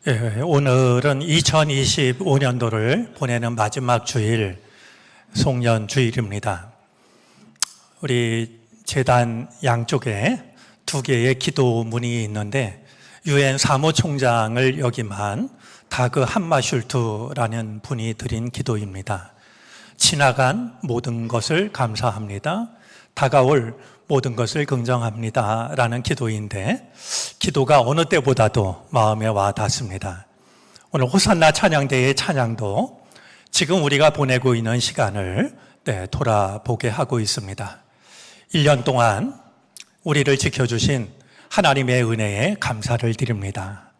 오늘은 2025년도를 보내는 마지막 주일, 송년 주일입니다. 우리 재단 양쪽에 두 개의 기도문이 있는데 유엔 사무총장을 역임한 다그 함마슐트라는 분이 드린 기도입니다. 지나간 모든 것을 감사합니다. 다가올 모든 것을 긍정합니다 라는 기도인데 기도가 어느 때보다도 마음에 와 닿습니다. 오늘 호산나 찬양대의 찬양도 지금 우리가 보내고 있는 시간을 돌아보게 하고 있습니다. 1년 동안 우리를 지켜주신 하나님의 은혜에 감사를 드립니다.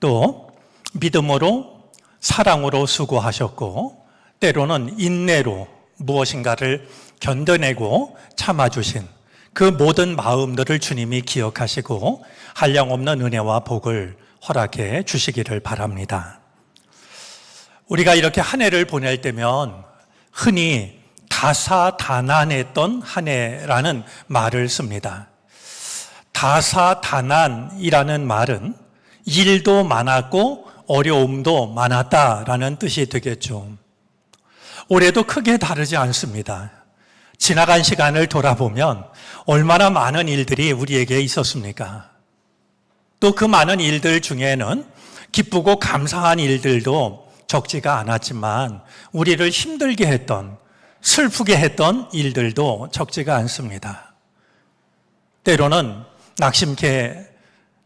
또 믿음으로 사랑으로 수고하셨고 때로는 인내로 무엇인가를 견뎌내고 참아주신 그 모든 마음들을 주님이 기억하시고 한량없는 은혜와 복을 허락해 주시기를 바랍니다. 우리가 이렇게 한 해를 보낼 때면 흔히 다사다난했던 한 해라는 말을 씁니다. 다사다난이라는 말은 일도 많았고 어려움도 많았다라는 뜻이 되겠죠. 올해도 크게 다르지 않습니다. 지나간 시간을 돌아보면 얼마나 많은 일들이 우리에게 있었습니까? 또 그 많은 일들 중에는 기쁘고 감사한 일들도 적지가 않았지만 우리를 힘들게 했던, 슬프게 했던 일들도 적지가 않습니다. 때로는 낙심케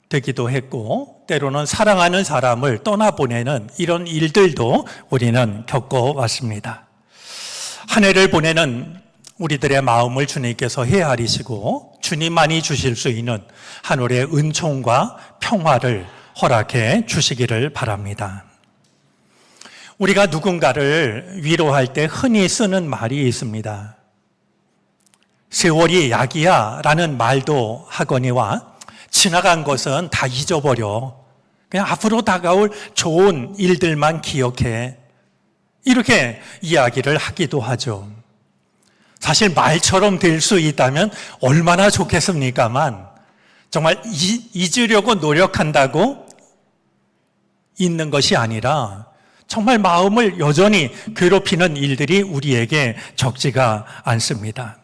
되기도 했고 때로는 사랑하는 사람을 떠나보내는 이런 일들도 우리는 겪어왔습니다. 한 해를 보내는 우리들의 마음을 주님께서 헤아리시고 주님만이 주실 수 있는 한 올의 은총과 평화를 허락해 주시기를 바랍니다. 우리가 누군가를 위로할 때 흔히 쓰는 말이 있습니다. 세월이 약이야 라는 말도 하거니와 지나간 것은 다 잊어버려. 그냥 앞으로 다가올 좋은 일들만 기억해. 이렇게 이야기를 하기도 하죠. 사실 말처럼 될 수 있다면 얼마나 좋겠습니까만 정말 잊으려고 노력한다고 있는 것이 아니라 정말 마음을 여전히 괴롭히는 일들이 우리에게 적지가 않습니다.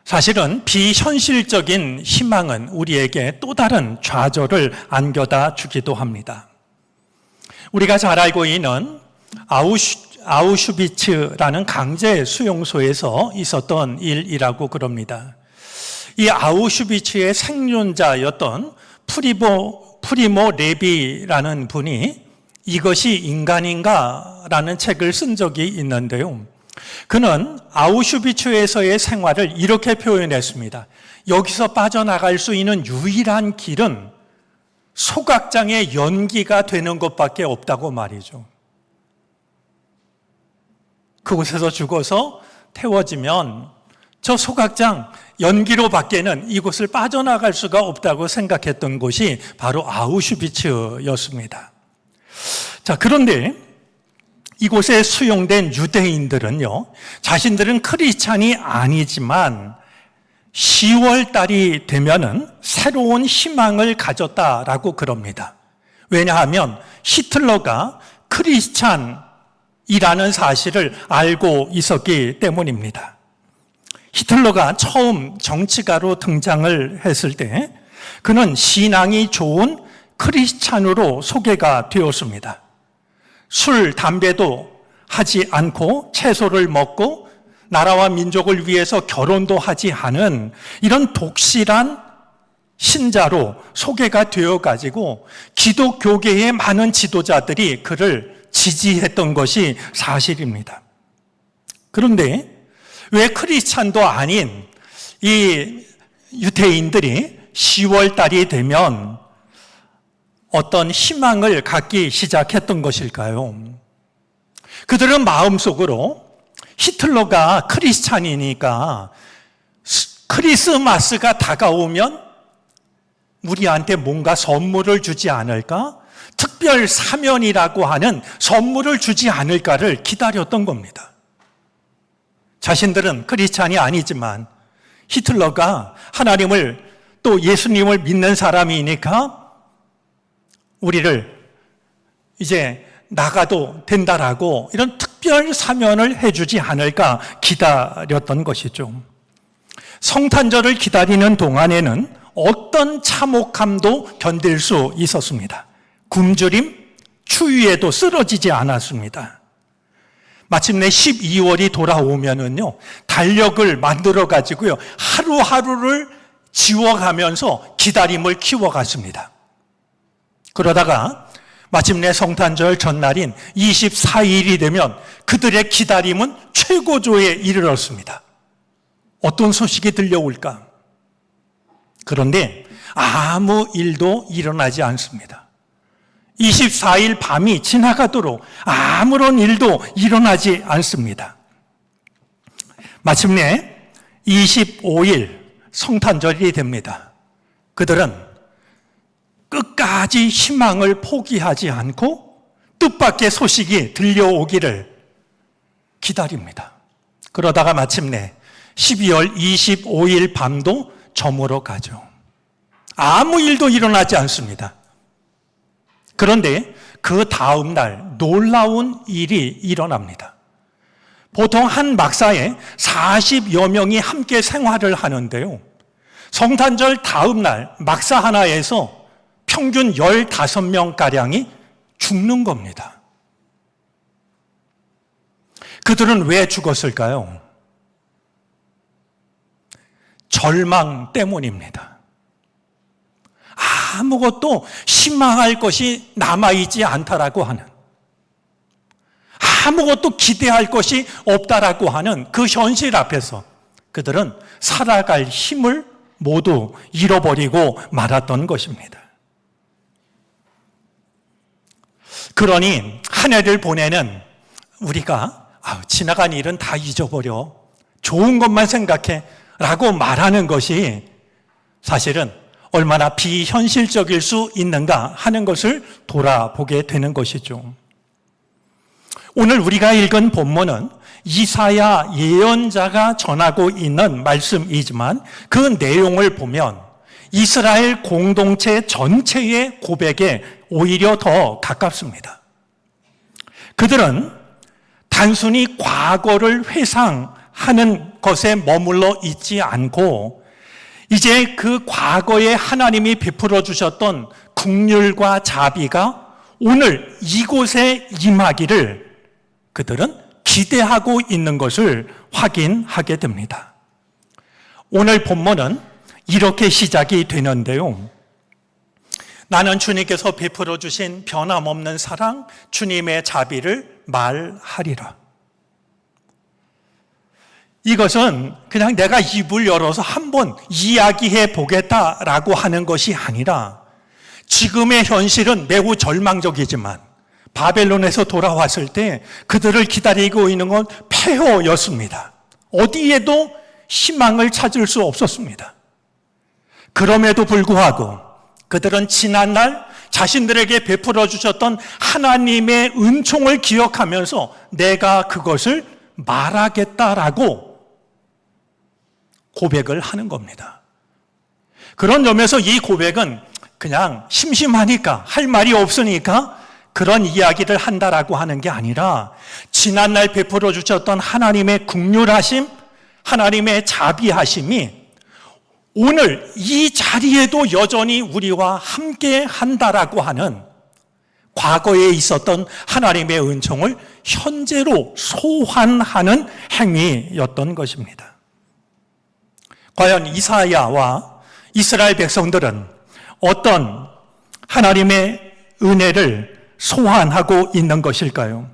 사실은 비현실적인 희망은 우리에게 또 다른 좌절을 안겨다 주기도 합니다. 우리가 잘 알고 있는 아우슈비츠라는 강제 수용소에서 있었던 일이라고 그럽니다. 이 아우슈비츠의 생존자였던 프리모 레비라는 분이 이것이 인간인가라는 책을 쓴 적이 있는데요. 그는 아우슈비츠에서의 생활을 이렇게 표현했습니다. 여기서 빠져나갈 수 있는 유일한 길은 소각장의 연기가 되는 것밖에 없다고 말이죠. 그곳에서 죽어서 태워지면 저 소각장 연기로 밖에는 이곳을 빠져나갈 수가 없다고 생각했던 곳이 바로 아우슈비츠였습니다. 자, 그런데 이곳에 수용된 유대인들은요, 자신들은 크리스찬이 아니지만 10월 달이 되면은 새로운 희망을 가졌다라고 그럽니다. 왜냐하면 히틀러가 크리스찬이라는 사실을 알고 있었기 때문입니다. 히틀러가 처음 정치가로 등장을 했을 때 그는 신앙이 좋은 크리스찬으로 소개가 되었습니다. 술, 담배도 하지 않고 채소를 먹고 나라와 민족을 위해서 결혼도 하지 않은 이런 독실한 신자로 소개가 되어가지고 기독교계의 많은 지도자들이 그를 지지했던 것이 사실입니다. 그런데 왜 크리스찬도 아닌 이 유대인들이 10월 달이 되면 어떤 희망을 갖기 시작했던 것일까요? 그들은 마음속으로 히틀러가 크리스찬이니까 크리스마스가 다가오면 우리한테 뭔가 선물을 주지 않을까? 특별 사면이라고 하는 선물을 주지 않을까를 기다렸던 겁니다. 자신들은 크리스찬이 아니지만 히틀러가 하나님을 또 예수님을 믿는 사람이니까 우리를 이제 나가도 된다라고 이런 특별 사면을 해주지 않을까 기다렸던 것이죠. 성탄절을 기다리는 동안에는 어떤 참혹함도 견딜 수 있었습니다. 굶주림, 추위에도 쓰러지지 않았습니다. 마침내 12월이 돌아오면은요, 달력을 만들어가지고요, 하루하루를 지워가면서 기다림을 키워갔습니다. 그러다가 마침내 성탄절 전날인 24일이 되면 그들의 기다림은 최고조에 이르렀습니다. 어떤 소식이 들려올까? 그런데 아무 일도 일어나지 않습니다. 24일 밤이 지나가도록 아무런 일도 일어나지 않습니다. 마침내 25일 성탄절이 됩니다. 그들은 끝까지 희망을 포기하지 않고 뜻밖의 소식이 들려오기를 기다립니다. 그러다가 마침내 12월 25일 밤도 저물어 가죠. 아무 일도 일어나지 않습니다. 그런데 그 다음 날 놀라운 일이 일어납니다. 보통 한 막사에 40여 명이 함께 생활을 하는데요. 성탄절 다음 날 막사 하나에서 평균 15명가량이 죽는 겁니다. 그들은 왜 죽었을까요? 절망 때문입니다. 아무것도 희망할 것이 남아있지 않다라고 하는, 아무것도 기대할 것이 없다라고 하는 그 현실 앞에서 그들은 살아갈 힘을 모두 잃어버리고 말았던 것입니다. 그러니 한 해를 보내는 우리가 지나간 일은 다 잊어버려, 좋은 것만 생각해 라고 말하는 것이 사실은 얼마나 비현실적일 수 있는가 하는 것을 돌아보게 되는 것이죠. 오늘 우리가 읽은 본문은 이사야 예언자가 전하고 있는 말씀이지만 그 내용을 보면 이스라엘 공동체 전체의 고백에 오히려 더 가깝습니다. 그들은 단순히 과거를 회상하는 것에 머물러 있지 않고 이제 그 과거에 하나님이 베풀어 주셨던 긍휼과 자비가 오늘 이곳에 임하기를 그들은 기대하고 있는 것을 확인하게 됩니다. 오늘 본문은 이렇게 시작이 되는데요. 나는 주님께서 베풀어 주신 변함없는 사랑, 주님의 자비를 말하리라. 이것은 그냥 내가 입을 열어서 한번 이야기해 보겠다라고 하는 것이 아니라 지금의 현실은 매우 절망적이지만 바벨론에서 돌아왔을 때 그들을 기다리고 있는 건 폐허였습니다. 어디에도 희망을 찾을 수 없었습니다. 그럼에도 불구하고 그들은 지난날 자신들에게 베풀어 주셨던 하나님의 은총을 기억하면서 내가 그것을 말하겠다라고 고백을 하는 겁니다. 그런 점에서 이 고백은 그냥 심심하니까 할 말이 없으니까 그런 이야기를 한다라고 하는 게 아니라 지난날 베풀어 주셨던 하나님의 긍휼하심, 하나님의 자비하심이 오늘 이 자리에도 여전히 우리와 함께 한다라고 하는 과거에 있었던 하나님의 은총을 현재로 소환하는 행위였던 것입니다. 과연 이사야와 이스라엘 백성들은 어떤 하나님의 은혜를 소환하고 있는 것일까요?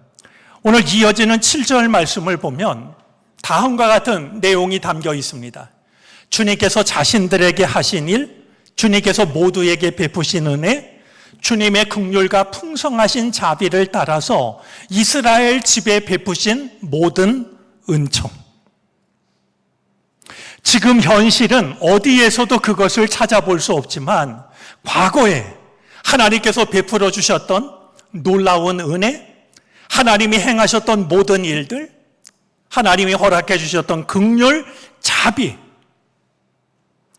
오늘 이어지는 7절 말씀을 보면 다음과 같은 내용이 담겨 있습니다. 주님께서 자신들에게 하신 일, 주님께서 모두에게 베푸신 은혜, 주님의 긍휼과 풍성하신 자비를 따라서 이스라엘 집에 베푸신 모든 은총. 지금 현실은 어디에서도 그것을 찾아볼 수 없지만 과거에 하나님께서 베풀어 주셨던 놀라운 은혜, 하나님이 행하셨던 모든 일들, 하나님이 허락해 주셨던 긍휼, 자비,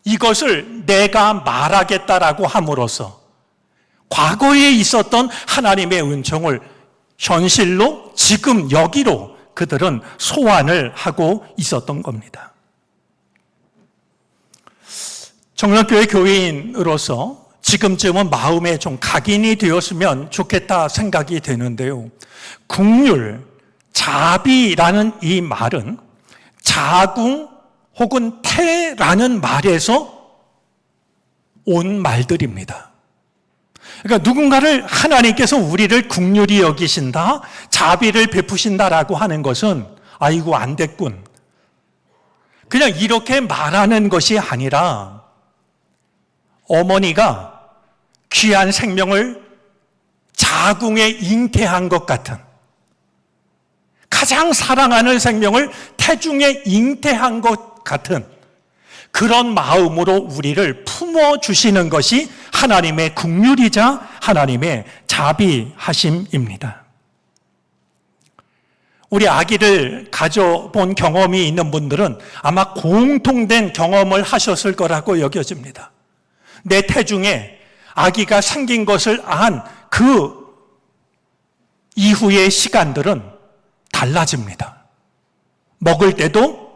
이것을 내가 말하겠다라고 함으로써 과거에 있었던 하나님의 은총을 현실로 지금 여기로 그들은 소환을 하고 있었던 겁니다. 정락교회 교인으로서 지금쯤은 마음에 좀 각인이 되었으면 좋겠다 생각이 되는데요. 긍휼, 자비라는 이 말은 자궁 혹은 태라는 말에서 온 말들입니다. 그러니까 누군가를 하나님께서 우리를 긍휼히 여기신다, 자비를 베푸신다라고 하는 것은 아이고 안 됐군. 그냥 이렇게 말하는 것이 아니라 어머니가 귀한 생명을 자궁에 잉태한 것 같은, 가장 사랑하는 생명을 태중에 잉태한 것 같은 그런 마음으로 우리를 품어주시는 것이 하나님의 긍휼이자 하나님의 자비하심입니다. 우리 아기를 가져본 경험이 있는 분들은 아마 공통된 경험을 하셨을 거라고 여겨집니다. 내 태중에 아기가 생긴 것을 안 그 이후의 시간들은 달라집니다. 먹을 때도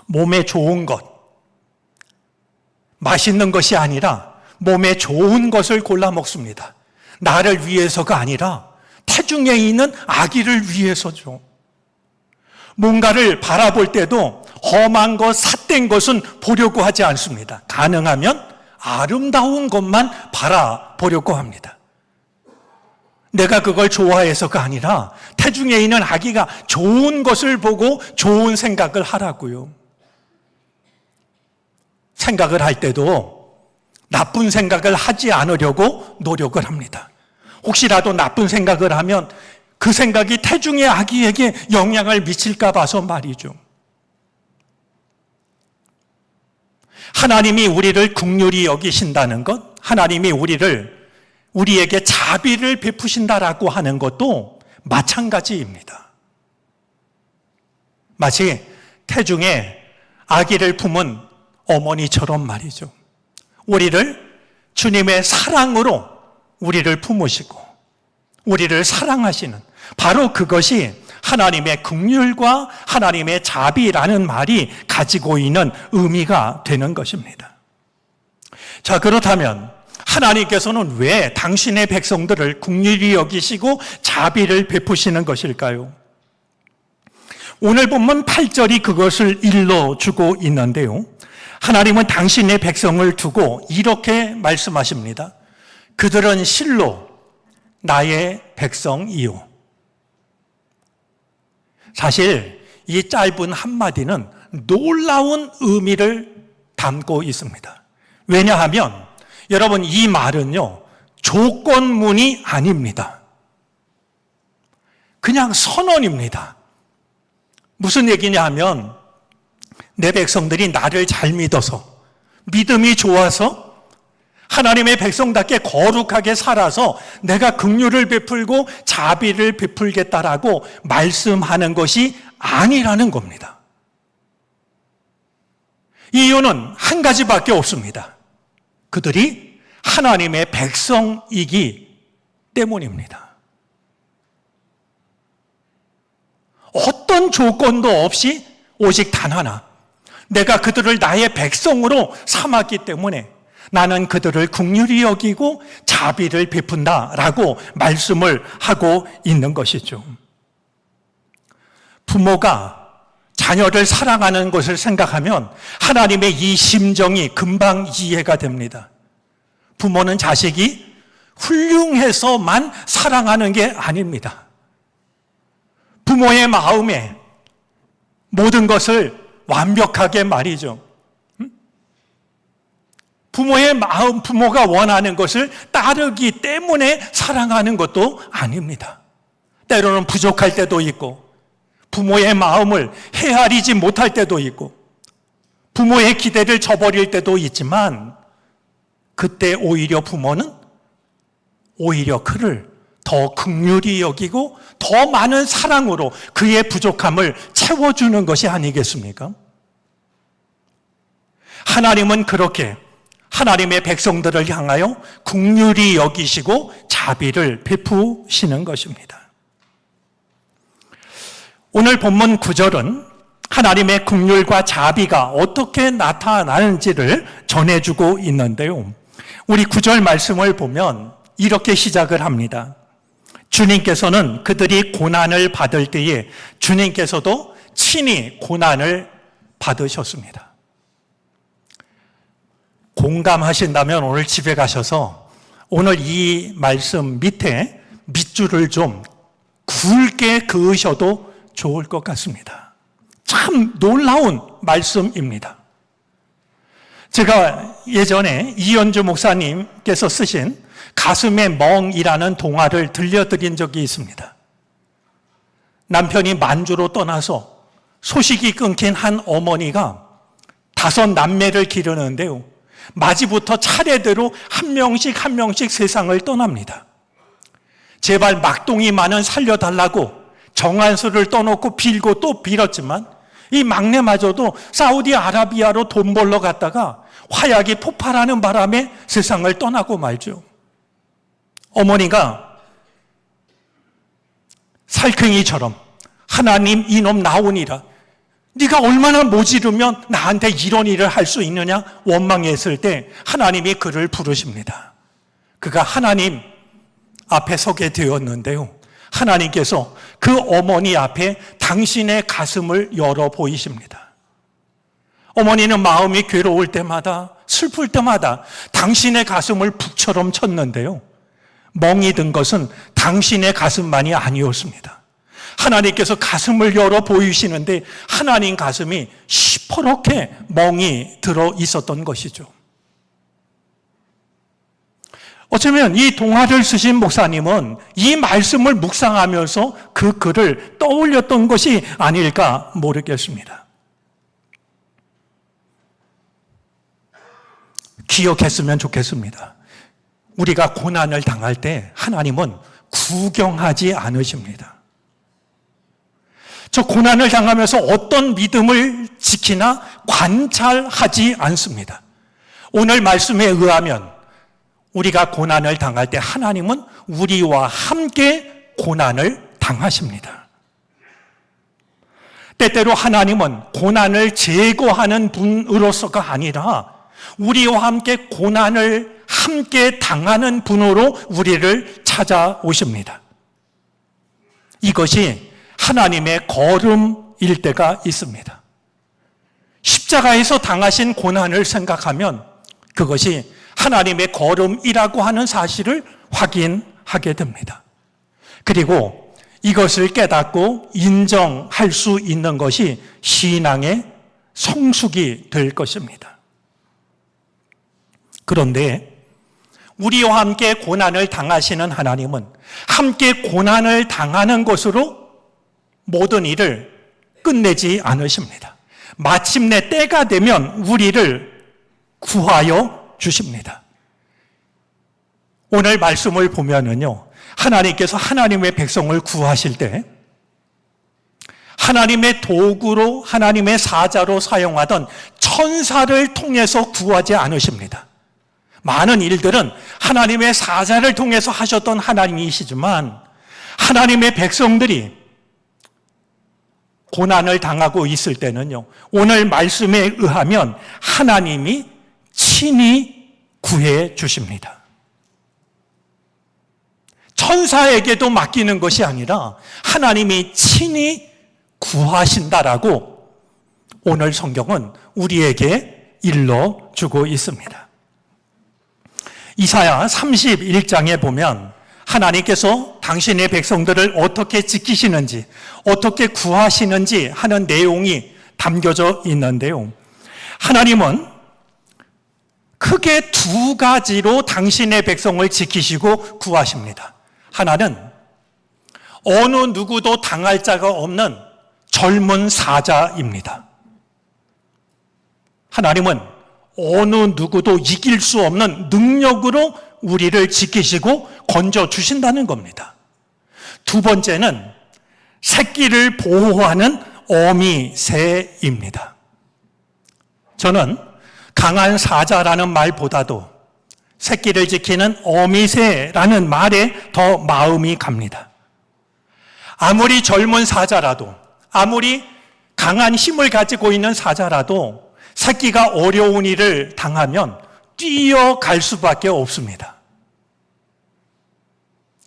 몸에 좋은 것, 맛있는 것이 아니라 몸에 좋은 것을 골라 먹습니다. 나를 위해서가 아니라 태중에 있는 아기를 위해서죠. 뭔가를 바라볼 때도 험한 것, 삿된 것은 보려고 하지 않습니다. 가능하면 아름다운 것만 바라보려고 합니다. 내가 그걸 좋아해서가 아니라 태중에 있는 아기가 좋은 것을 보고 좋은 생각을 하라고요. 생각을 할 때도 나쁜 생각을 하지 않으려고 노력을 합니다. 혹시라도 나쁜 생각을 하면 그 생각이 태중의 아기에게 영향을 미칠까 봐서 말이죠. 하나님이 우리를 긍휼히 여기신다는 것, 하나님이 우리에게 자비를 베푸신다라고 하는 것도 마찬가지입니다. 마치 태중에 아기를 품은 어머니처럼 말이죠. 우리를 주님의 사랑으로 우리를 품으시고 우리를 사랑하시는, 바로 그것이 하나님의 긍휼과 하나님의 자비라는 말이 가지고 있는 의미가 되는 것입니다. 자, 그렇다면 하나님께서는 왜 당신의 백성들을 긍휼히 여기시고 자비를 베푸시는 것일까요? 오늘 본문 8절이 그것을 일러주고 있는데요. 하나님은 당신의 백성을 두고 이렇게 말씀하십니다. 그들은 실로 나의 백성이요. 사실 이 짧은 한마디는 놀라운 의미를 담고 있습니다. 왜냐하면 여러분, 이 말은요, 조건문이 아닙니다. 그냥 선언입니다. 무슨 얘기냐 하면 내 백성들이 나를 잘 믿어서, 믿음이 좋아서 하나님의 백성답게 거룩하게 살아서 내가 긍휼을 베풀고 자비를 베풀겠다라고 말씀하는 것이 아니라는 겁니다. 이유는 한 가지밖에 없습니다. 그들이 하나님의 백성이기 때문입니다. 어떤 조건도 없이 오직 단 하나, 내가 그들을 나의 백성으로 삼았기 때문에 나는 그들을 긍휼히 여기고 자비를 베푼다라고 말씀을 하고 있는 것이죠. 부모가 자녀를 사랑하는 것을 생각하면 하나님의 이 심정이 금방 이해가 됩니다. 부모는 자식이 훌륭해서만 사랑하는 게 아닙니다. 부모의 마음에 모든 것을 완벽하게 말이죠. 부모의 마음, 부모가 원하는 것을 따르기 때문에 사랑하는 것도 아닙니다. 때로는 부족할 때도 있고, 부모의 마음을 헤아리지 못할 때도 있고, 부모의 기대를 저버릴 때도 있지만, 그때 오히려 부모는 오히려 그를 더 긍휼히 여기고 더 많은 사랑으로 그의 부족함을 채워주는 것이 아니겠습니까? 하나님은 그렇게 하나님의 백성들을 향하여 긍휼히 여기시고 자비를 베푸시는 것입니다. 오늘 본문 9절은 하나님의 긍휼과 자비가 어떻게 나타나는지를 전해주고 있는데요. 우리 9절 말씀을 보면 이렇게 시작을 합니다. 주님께서는 그들이 고난을 받을 때에 주님께서도 친히 고난을 받으셨습니다. 공감하신다면 오늘 집에 가셔서 오늘 이 말씀 밑에 밑줄을 좀 굵게 그으셔도 좋을 것 같습니다. 참 놀라운 말씀입니다. 제가 예전에 이현주 목사님께서 쓰신 가슴의 멍이라는 동화를 들려드린 적이 있습니다. 남편이 만주로 떠나서 소식이 끊긴 한 어머니가 5 남매를 기르는데요. 마지부터 차례대로 한 명씩 세상을 떠납니다. 제발 막둥이 많은 살려달라고 정한수를 떠놓고 빌고 또 빌었지만 이 막내마저도 사우디아라비아로 돈 벌러 갔다가 화약이 폭발하는 바람에 세상을 떠나고 말죠. 어머니가 살쾡이처럼 하나님 이놈 나오니라. 네가 얼마나 모지르면 나한테 이런 일을 할 수 있느냐 원망했을 때 하나님이 그를 부르십니다. 그가 하나님 앞에 서게 되었는데요. 하나님께서 그 어머니 앞에 당신의 가슴을 열어 보이십니다. 어머니는 마음이 괴로울 때마다 슬플 때마다 당신의 가슴을 북처럼 쳤는데요. 멍이 든 것은 당신의 가슴만이 아니었습니다. 하나님께서 가슴을 열어 보이시는데 하나님 가슴이 시퍼렇게 멍이 들어 있었던 것이죠. 어쩌면 이 동화를 쓰신 목사님은 이 말씀을 묵상하면서 그 글을 떠올렸던 것이 아닐까 모르겠습니다. 기억했으면 좋겠습니다. 우리가 고난을 당할 때 하나님은 구경하지 않으십니다. 저 고난을 당하면서 어떤 믿음을 지키나 관찰하지 않습니다. 오늘 말씀에 의하면 우리가 고난을 당할 때 하나님은 우리와 함께 고난을 당하십니다. 때때로 하나님은 고난을 제거하는 분으로서가 아니라 우리와 함께 고난을 함께 당하는 분으로 우리를 찾아오십니다. 이것이 하나님의 걸음일 때가 있습니다. 십자가에서 당하신 고난을 생각하면 그것이 하나님의 걸음이라고 하는 사실을 확인하게 됩니다. 그리고 이것을 깨닫고 인정할 수 있는 것이 신앙의 성숙이 될 것입니다. 그런데 우리와 함께 고난을 당하시는 하나님은 함께 고난을 당하는 것으로 모든 일을 끝내지 않으십니다. 마침내 때가 되면 우리를 구하여 주십니다. 오늘 말씀을 보면은요, 하나님께서 하나님의 백성을 구하실 때 하나님의 도구로 하나님의 사자로 사용하던 천사를 통해서 구하지 않으십니다. 많은 일들은 하나님의 사자를 통해서 하셨던 하나님이시지만 하나님의 백성들이 고난을 당하고 있을 때는요, 오늘 말씀에 의하면 하나님이 친히 구해 주십니다. 천사에게도 맡기는 것이 아니라 하나님이 친히 구하신다라고 오늘 성경은 우리에게 일러주고 있습니다. 이사야 31장에 보면 하나님께서 당신의 백성들을 어떻게 지키시는지, 어떻게 구하시는지 하는 내용이 담겨져 있는데요. 하나님은 크게 2가지로 당신의 백성을 지키시고 구하십니다. 하나는 어느 누구도 당할 자가 없는 젊은 사자입니다. 하나님은 어느 누구도 이길 수 없는 능력으로 우리를 지키시고 건져주신다는 겁니다. 2번째는 새끼를 보호하는 어미새입니다. 저는 강한 사자라는 말보다도 새끼를 지키는 어미새라는 말에 더 마음이 갑니다. 아무리 젊은 사자라도, 아무리 강한 힘을 가지고 있는 사자라도 새끼가 어려운 일을 당하면 뛰어갈 수밖에 없습니다.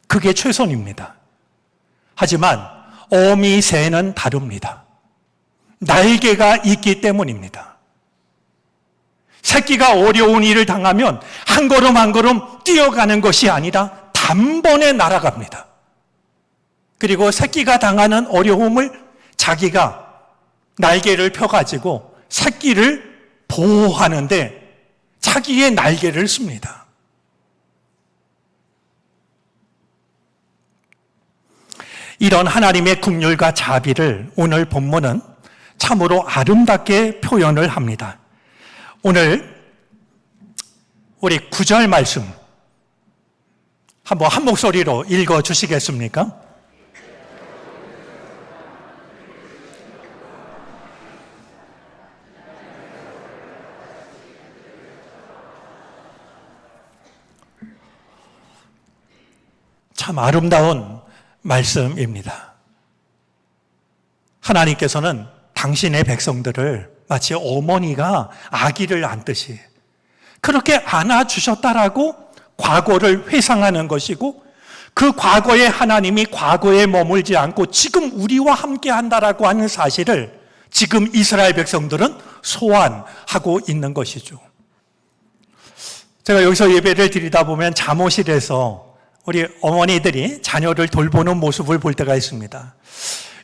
그게 최선입니다. 하지만 어미새는 다릅니다. 날개가 있기 때문입니다. 새끼가 어려운 일을 당하면 한 걸음 한 걸음 뛰어가는 것이 아니라 단번에 날아갑니다. 그리고 새끼가 당하는 어려움을 자기가 날개를 펴가지고 새끼를 보호하는데 자기의 날개를 씁니다. 이런 하나님의 긍휼과 자비를 오늘 본문은 참으로 아름답게 표현을 합니다. 오늘 우리 9절 말씀 한번 한 목소리로 읽어 주시겠습니까? 참 아름다운 말씀입니다. 하나님께서는 당신의 백성들을 마치 어머니가 아기를 안듯이 그렇게 안아주셨다라고 과거를 회상하는 것이고, 그 과거의 하나님이 과거에 머물지 않고 지금 우리와 함께 한다라고 하는 사실을 지금 이스라엘 백성들은 소환하고 있는 것이죠. 제가 여기서 예배를 드리다 보면 잠옷실에서 우리 어머니들이 자녀를 돌보는 모습을 볼 때가 있습니다.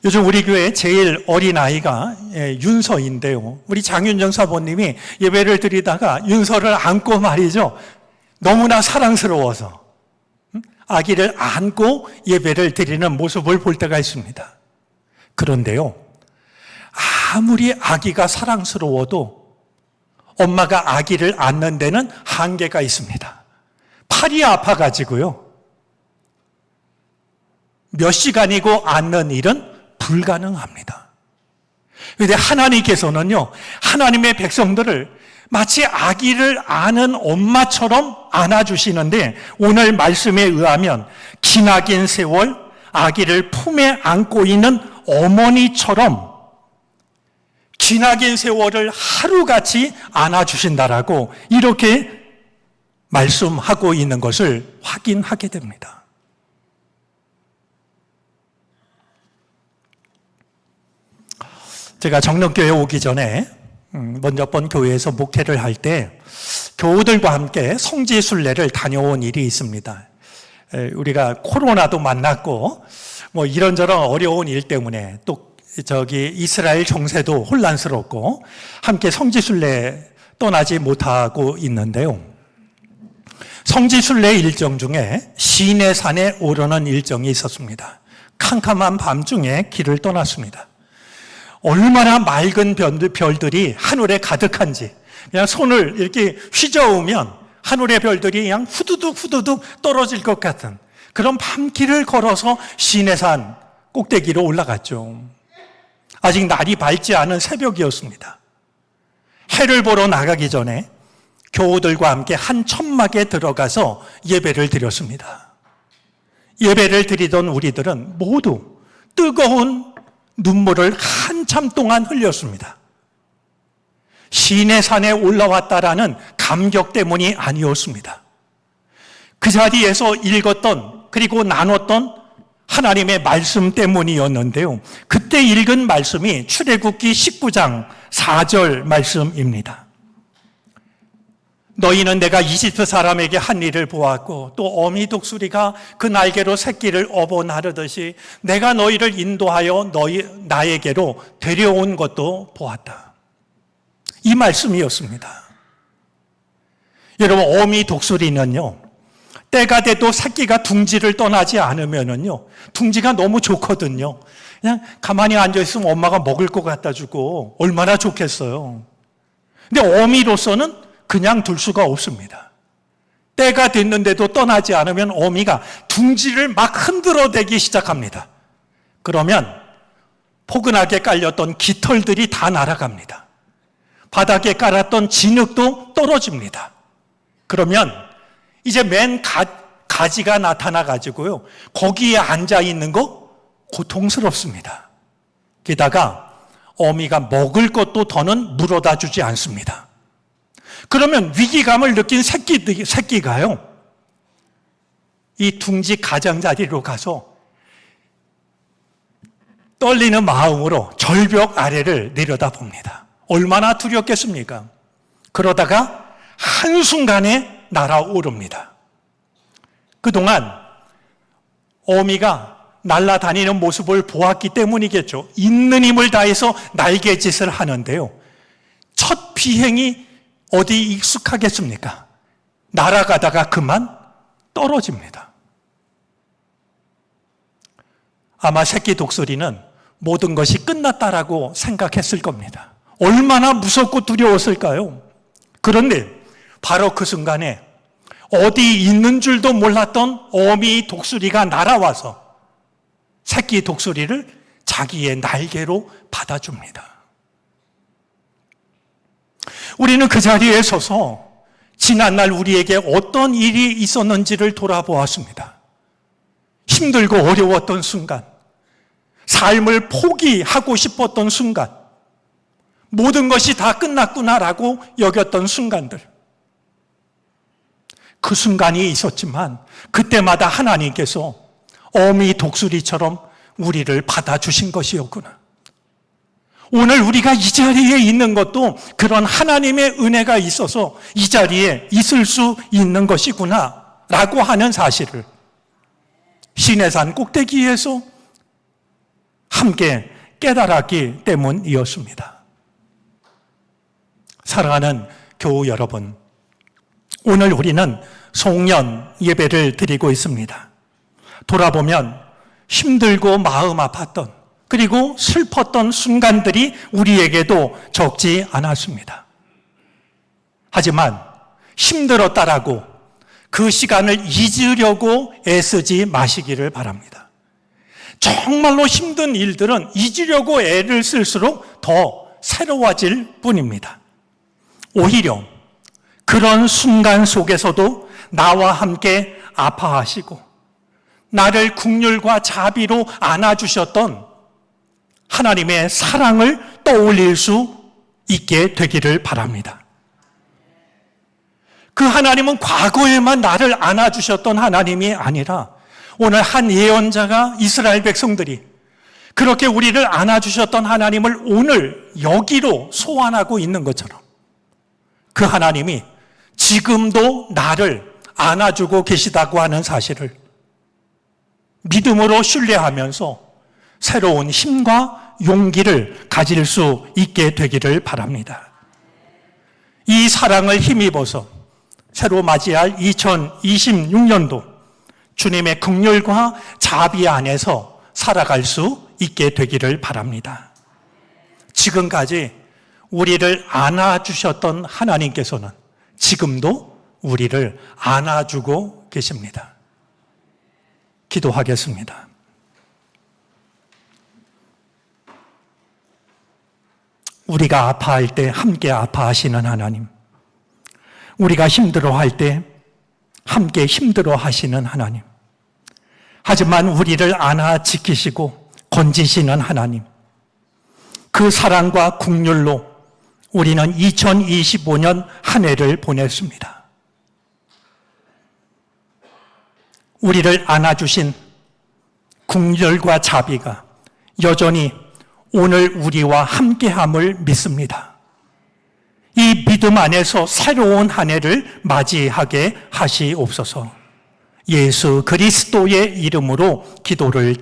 요즘 우리 교회 제일 어린 아이가 윤서인데요. 우리 장윤정 사모님이 예배를 드리다가 윤서를 안고 말이죠. 너무나 사랑스러워서 아기를 안고 예배를 드리는 모습을 볼 때가 있습니다. 그런데요, 아무리 아기가 사랑스러워도 엄마가 아기를 안는 데는 한계가 있습니다. 팔이 아파가지고요, 몇 시간이고 안는 일은 불가능합니다. 그런데 하나님께서는요, 하나님의 백성들을 마치 아기를 아는 엄마처럼 안아주시는데, 오늘 말씀에 의하면 기나긴 세월 아기를 품에 안고 있는 어머니처럼 기나긴 세월을 하루같이 안아주신다라고 이렇게 말씀하고 있는 것을 확인하게 됩니다. 제가 정릉교회 오기 전에 먼저 번 교회에서 목회를 할 때 교우들과 함께 성지순례를 다녀온 일이 있습니다. 우리가 코로나도 만났고 뭐 이런저런 어려운 일 때문에 또 이스라엘 정세도 혼란스럽고 함께 성지순례 떠나지 못하고 있는데요. 성지순례 일정 중에 시내산에 오르는 일정이 있었습니다. 캄캄한 밤중에 길을 떠났습니다. 얼마나 맑은 별들이 하늘에 가득한지, 그냥 손을 이렇게 휘저으면 하늘의 별들이 그냥 후두둑 후두둑 떨어질 것 같은 그런 밤길을 걸어서 시내산 꼭대기로 올라갔죠. 아직 날이 밝지 않은 새벽이었습니다. 해를 보러 나가기 전에 교우들과 함께 한 천막에 들어가서 예배를 드렸습니다. 예배를 드리던 우리들은 모두 뜨거운 눈물을 한참 동안 흘렸습니다. 시내산에 올라왔다라는 감격 때문이 아니었습니다. 그 자리에서 읽었던 그리고 나눴던 하나님의 말씀 때문이었는데요. 그때 읽은 말씀이 출애굽기 19장 4절 말씀입니다. 너희는 내가 이집트 사람에게 한 일을 보았고 또 어미 독수리가 그 날개로 새끼를 업어 나르듯이 내가 너희를 인도하여 나에게로 데려온 것도 보았다. 이 말씀이었습니다. 여러분, 어미 독수리는요, 때가 돼도 새끼가 둥지를 떠나지 않으면은요, 둥지가 너무 좋거든요. 그냥 가만히 앉아있으면 엄마가 먹을 것 갖다 주고 얼마나 좋겠어요. 근데 어미로서는 그냥 둘 수가 없습니다. 때가 됐는데도 떠나지 않으면 어미가 둥지를 막 흔들어대기 시작합니다. 그러면 포근하게 깔렸던 깃털들이 다 날아갑니다. 바닥에 깔았던 진흙도 떨어집니다. 그러면 이제 맨 가지가 나타나 가지고요, 거기에 앉아 있는 거 고통스럽습니다. 게다가 어미가 먹을 것도 더는 물어다 주지 않습니다. 그러면 위기감을 느낀 새끼가요, 이 둥지 가장자리로 가서 떨리는 마음으로 절벽 아래를 내려다봅니다. 얼마나 두렵겠습니까? 그러다가 한순간에 날아오릅니다. 그동안 어미가 날아다니는 모습을 보았기 때문이겠죠. 있는 힘을 다해서 날개짓을 하는데요, 첫 비행이 어디 익숙하겠습니까? 날아가다가 그만 떨어집니다. 아마 새끼 독수리는 모든 것이 끝났다라고 생각했을 겁니다. 얼마나 무섭고 두려웠을까요? 그런데 바로 그 순간에 어디 있는 줄도 몰랐던 어미 독수리가 날아와서 새끼 독수리를 자기의 날개로 받아줍니다. 우리는 그 자리에 서서 지난날 우리에게 어떤 일이 있었는지를 돌아보았습니다. 힘들고 어려웠던 순간, 삶을 포기하고 싶었던 순간, 모든 것이 다 끝났구나라고 여겼던 순간들, 그 순간이 있었지만 그때마다 하나님께서 어미 독수리처럼 우리를 받아주신 것이었구나. 오늘 우리가 이 자리에 있는 것도 그런 하나님의 은혜가 있어서 이 자리에 있을 수 있는 것이구나 라고 하는 사실을 시내산 꼭대기에서 함께 깨달았기 때문이었습니다. 사랑하는 교우 여러분, 오늘 우리는 송년 예배를 드리고 있습니다. 돌아보면 힘들고 마음 아팠던, 그리고 슬펐던 순간들이 우리에게도 적지 않았습니다. 하지만 힘들었다라고 그 시간을 잊으려고 애쓰지 마시기를 바랍니다. 정말로 힘든 일들은 잊으려고 애를 쓸수록 더 새로워질 뿐입니다. 오히려 그런 순간 속에서도 나와 함께 아파하시고 나를 긍휼과 자비로 안아주셨던 하나님의 사랑을 떠올릴 수 있게 되기를 바랍니다. 그 하나님은 과거에만 나를 안아주셨던 하나님이 아니라 오늘 한 예언자가 이스라엘 백성들이 그렇게 우리를 안아주셨던 하나님을 오늘 여기로 소환하고 있는 것처럼 그 하나님이 지금도 나를 안아주고 계시다고 하는 사실을 믿음으로 신뢰하면서 새로운 힘과 용기를 가질 수 있게 되기를 바랍니다. 이 사랑을 힘입어서 새로 맞이할 2026년도 주님의 긍휼과 자비 안에서 살아갈 수 있게 되기를 바랍니다. 지금까지 우리를 안아주셨던 하나님께서는 지금도 우리를 안아주고 계십니다. 기도하겠습니다. 우리가 아파할 때 함께 아파하시는 하나님, 우리가 힘들어할 때 함께 힘들어하시는 하나님, 하지만 우리를 안아 지키시고 건지시는 하나님, 그 사랑과 긍휼로 우리는 2025년 한 해를 보냈습니다. 우리를 안아주신 긍휼과 자비가 여전히 오늘 우리와 함께함을 믿습니다. 이 믿음 안에서 새로운 한 해를 맞이하게 하시옵소서. 예수 그리스도의 이름으로 기도를